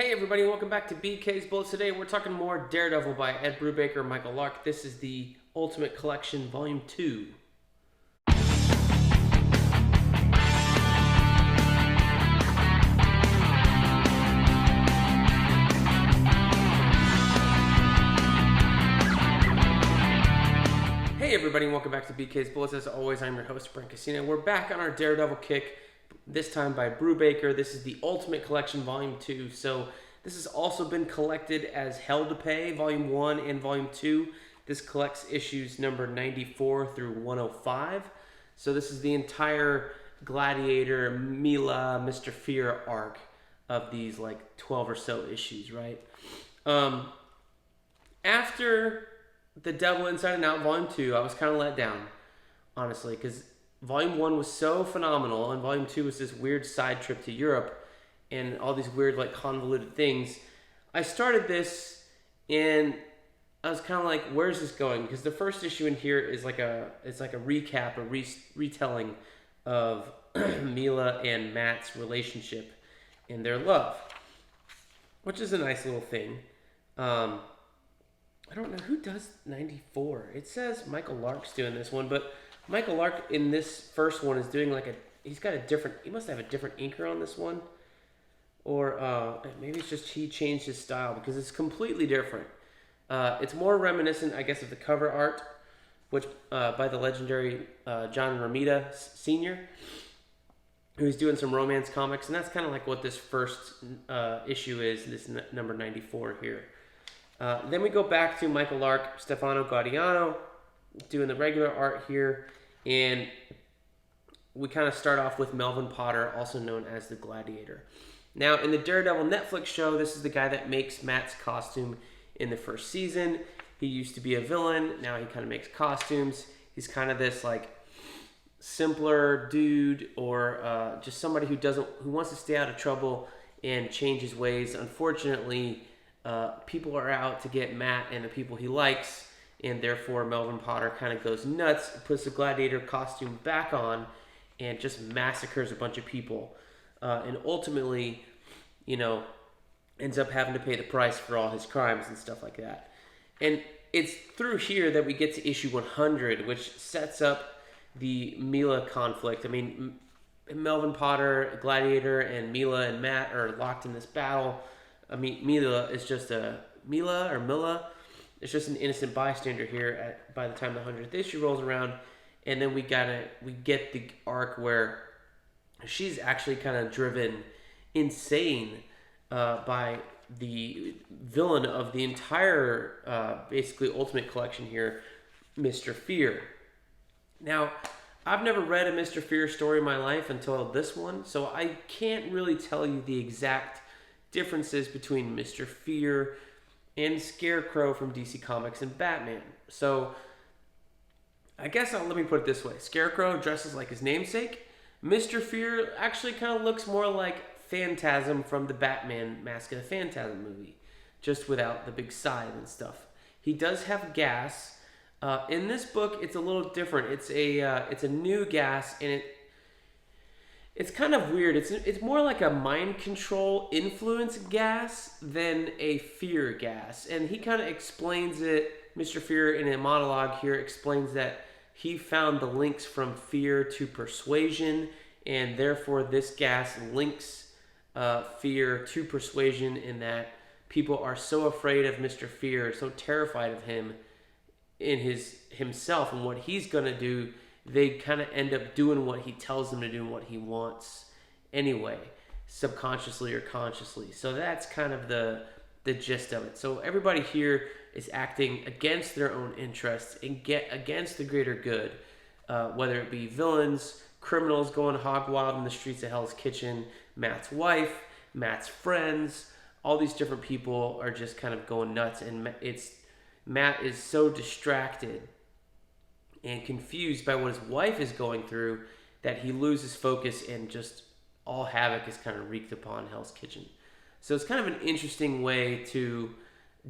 Hey everybody, welcome back to BK's Bullets. Today we're talking more Daredevil by Ed Brubaker and Michael Lark. This is the Ultimate Collection Volume 2. Hey everybody, welcome back to BK's Bullets. As always, I'm your host, Brent. We're back on our Daredevil kick, this time by Brubaker. This is the Ultimate Collection Volume 2. So this has also been collected as Hell to Pay, Volume 1 and Volume 2. This collects issues number 94 through 105. So this is the entire Gladiator, Mila, Mr. Fear arc of these like 12 or so issues, right? After The Devil Inside and Out, Volume 2, I was kind of let down, honestly, because Volume 1 was so phenomenal, and Volume 2 was this weird side trip to Europe, and all these weird, like, convoluted things. I started this, and I was kind of like, where's this going? Because the first issue in here is like a recap, a retelling of Mila and Matt's relationship and their love, which is a nice little thing. I don't know who does 94. It says Michael Lark's doing this one, but Michael Lark in this first one is doing like he must have a different inker on this one. Or maybe it's just he changed his style because it's completely different. It's more reminiscent, I guess, of the cover art, which by the legendary John Romita Sr., who's doing some romance comics, and that's kind of like what this first issue is, this number 94 here. Then we go back to Michael Lark, Stefano Gaudiano, doing the regular art here, and we kind of start off with Melvin Potter, also known as the Gladiator. Now, in the Daredevil Netflix show, this is the guy that makes Matt's costume in the first season. He used to be a villain, now he kind of makes costumes. He's kind of this like simpler dude, or just somebody who wants to stay out of trouble and change his ways. Unfortunately, people are out to get Matt and the people he likes, and therefore Melvin Potter kind of goes nuts, puts the Gladiator costume back on, and just massacres a bunch of people. And ultimately, ends up having to pay the price for all his crimes and stuff like that. And it's through here that we get to issue 100, which sets up the Mila conflict. I mean, Melvin Potter, Gladiator, and Mila and Matt are locked in this battle. I mean, Mila is just Mila. It's just an innocent bystander here by the time the 100th issue rolls around. And then we get the arc where she's actually kind of driven insane by the villain of the entire, basically, Ultimate Collection here, Mr. Fear. Now, I've never read a Mr. Fear story in my life until this one, so I can't really tell you the exact differences between Mr. Fear and Scarecrow from DC Comics and Batman. So, I guess let me put it this way. Scarecrow dresses like his namesake. Mr. Fear actually kind of looks more like Phantasm from the Batman Mask of the Phantasm movie, just without the big scythe and stuff. He does have gas. In this book, it's a little different. It's a new gas, and it's kind of weird. It's more like a mind control influence gas than a fear gas. And he kind of explains it. Mr. Fear, in a monologue here, explains that he found the links from fear to persuasion, and therefore this gas links fear to persuasion, in that people are so afraid of Mr. Fear, so terrified of him in himself and what he's going to do, they kind of end up doing what he tells them to do and what he wants anyway, subconsciously or consciously. So that's kind of the gist of it. So everybody here is acting against their own interests and against the greater good, whether it be villains, criminals going hog wild in the streets of Hell's Kitchen, Matt's wife, Matt's friends, all these different people are just kind of going nuts, and Matt is so distracted and confused by what his wife is going through that he loses focus, and just all havoc is kind of wreaked upon Hell's Kitchen. So it's kind of an interesting way to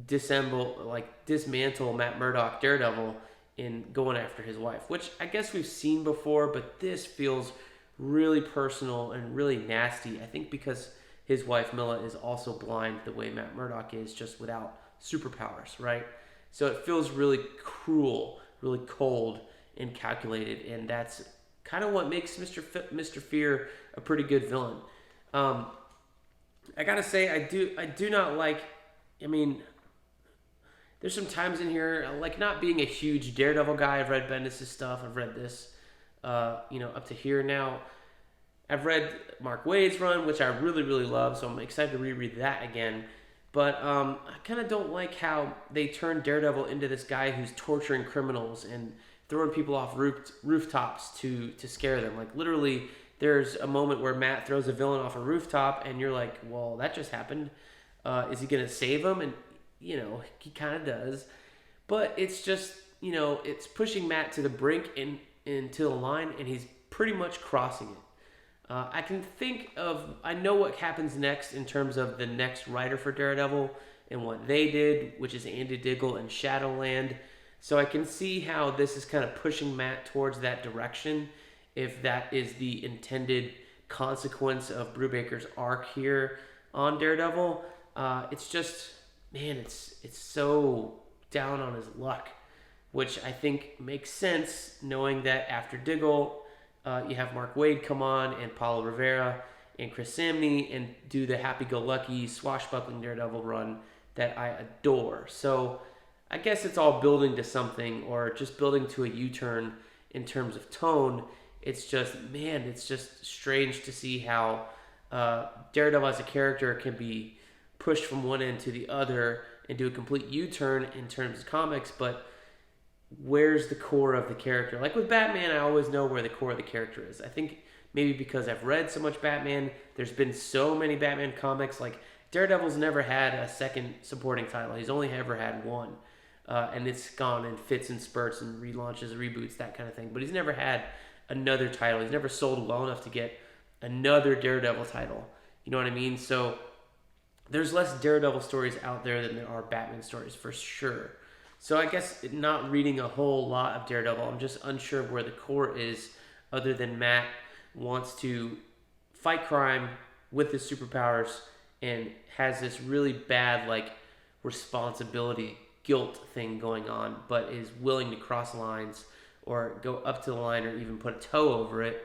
dismantle Matt Murdock, Daredevil, in going after his wife, which I guess we've seen before, but this feels really personal and really nasty. I think because his wife Milla is also blind the way Matt Murdock is, just without superpowers, right? So it feels really cruel, really cold and calculated, and that's kind of what makes Mr. Fear a pretty good villain. I gotta say, I do not like. I mean, there's some times in here, like not being a huge Daredevil guy. I've read Bendis' stuff. I've read this, up to here now. I've read Mark Waid's run, which I really, really love, so I'm excited to reread that again. But I kind of don't like how they turned Daredevil into this guy who's torturing criminals and throwing people off rooftops to scare them. Like, literally, there's a moment where Matt throws a villain off a rooftop, and you're like, well, that just happened. Is he going to save him? And, he kind of does. But it's just, it's pushing Matt to the brink and to the line, and he's pretty much crossing it. I know what happens next in terms of the next writer for Daredevil and what they did, which is Andy Diggle and Shadowland. So I can see how this is kind of pushing Matt towards that direction, if that is the intended consequence of Brubaker's arc here on Daredevil. It's just, man, it's so down on his luck, which I think makes sense, knowing that after Diggle, you have Mark Waid come on and Paulo Rivera and Chris Samney and do the happy-go-lucky swashbuckling Daredevil run that I adore. So I guess it's all building to something, or just building to a U-turn in terms of tone. It's just strange to see how Daredevil as a character can be pushed from one end to the other and do a complete U-turn in terms of comics, but where's the core of the character? Like with Batman, I always know where the core of the character is. I think maybe because I've read so much Batman, there's been so many Batman comics. Like, Daredevil's never had a second supporting title. He's only ever had one. And it's gone in fits and spurts and relaunches, reboots, that kind of thing. But he's never had another title. He's never sold well enough to get another Daredevil title. You know what I mean? So there's less Daredevil stories out there than there are Batman stories, for sure. So I guess not reading a whole lot of Daredevil, I'm just unsure of where the core is, other than Matt wants to fight crime with his superpowers and has this really bad, like, responsibility, guilt thing going on, but is willing to cross lines or go up to the line or even put a toe over it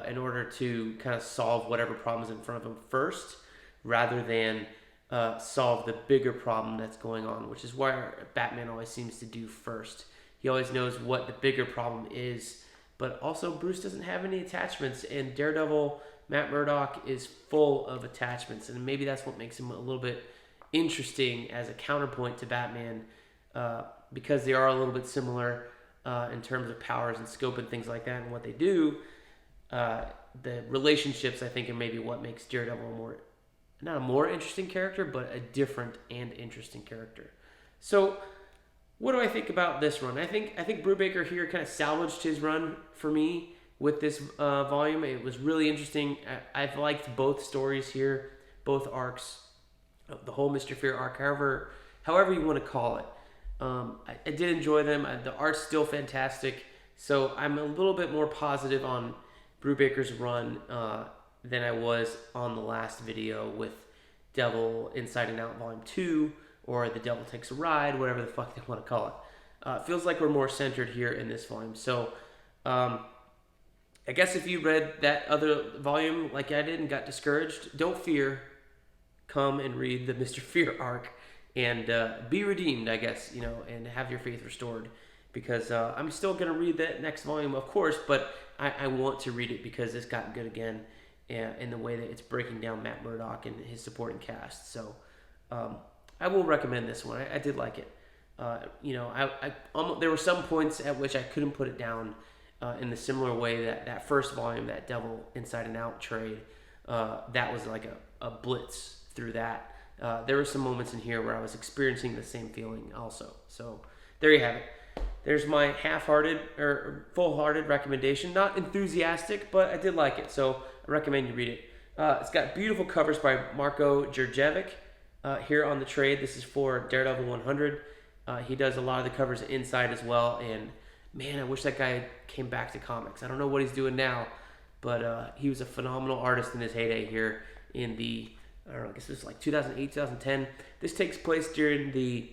in order to kind of solve whatever problem is in front of him first, rather than solve the bigger problem that's going on, which is what Batman always seems to do first. He always knows what the bigger problem is, but also Bruce doesn't have any attachments, and Daredevil, Matt Murdock, is full of attachments, and maybe that's what makes him a little bit interesting as a counterpoint to Batman, because they are a little bit similar in terms of powers and scope and things like that and what they do. The relationships, I think, are maybe what makes Daredevil not a more interesting character, but a different and interesting character. So, what do I think about this run? I think Brubaker here kind of salvaged his run for me with this volume. It was really interesting. I've liked both stories here, both arcs, the whole Mr. Fear arc, however you want to call it. I did enjoy them. The art's still fantastic, so I'm a little bit more positive on Brubaker's run than I was on the last video with Devil Inside and Out Volume 2, or The Devil Takes a Ride, whatever the fuck they want to call it. It feels like we're more centered here in this volume. So, I guess if you read that other volume like I did and got discouraged, don't fear. Come and read the Mr. Fear arc and be redeemed, I guess, and have your faith restored. Because I'm still going to read that next volume, of course, but I want to read it because it's gotten good again. In the way that it's breaking down Matt Murdock and his supporting cast. So I will recommend this one. I did like it. There were some points at which I couldn't put it down in the similar way that first volume, that Devil Inside and Out trade, that was like a blitz through that. There were some moments in here where I was experiencing the same feeling also. So there you have it. There's my half-hearted or full-hearted recommendation. Not enthusiastic, but I did like it, so I recommend you read it. It's got beautiful covers by Marko Djurjevic here on the trade. This is for Daredevil 100. He does a lot of the covers inside as well, and man, I wish that guy came back to comics. I don't know what he's doing now, but he was a phenomenal artist in his heyday here in the I don't know, I guess this is like 2008, 2010. This takes place during the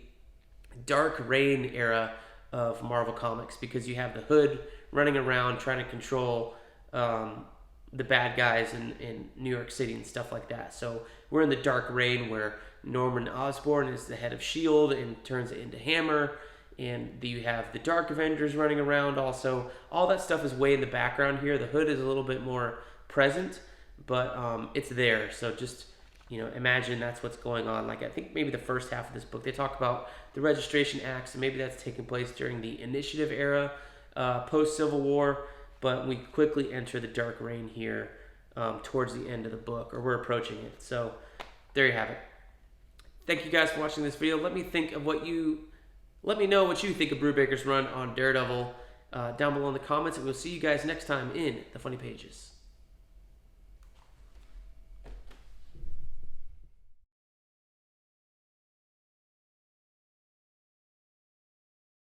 Dark Reign era of Marvel Comics, because you have the Hood running around trying to control the bad guys in New York City and stuff like that. So we're in the Dark Reign, where Norman Osborn is the head of S.H.I.E.L.D. and turns it into Hammer. And you have the Dark Avengers running around also. All that stuff is way in the background here. The Hood is a little bit more present, but it's there. So just, imagine that's what's going on. Like, I think maybe the first half of this book, they talk about the Registration Acts, and maybe that's taking place during the Initiative era, post-Civil War. But we quickly enter the Dark Reign here towards the end of the book, or we're approaching it. So there you have it. Thank you guys for watching this video. Let me know what you think of Brubaker's run on Daredevil down below in the comments, and we'll see you guys next time in the Funny Pages.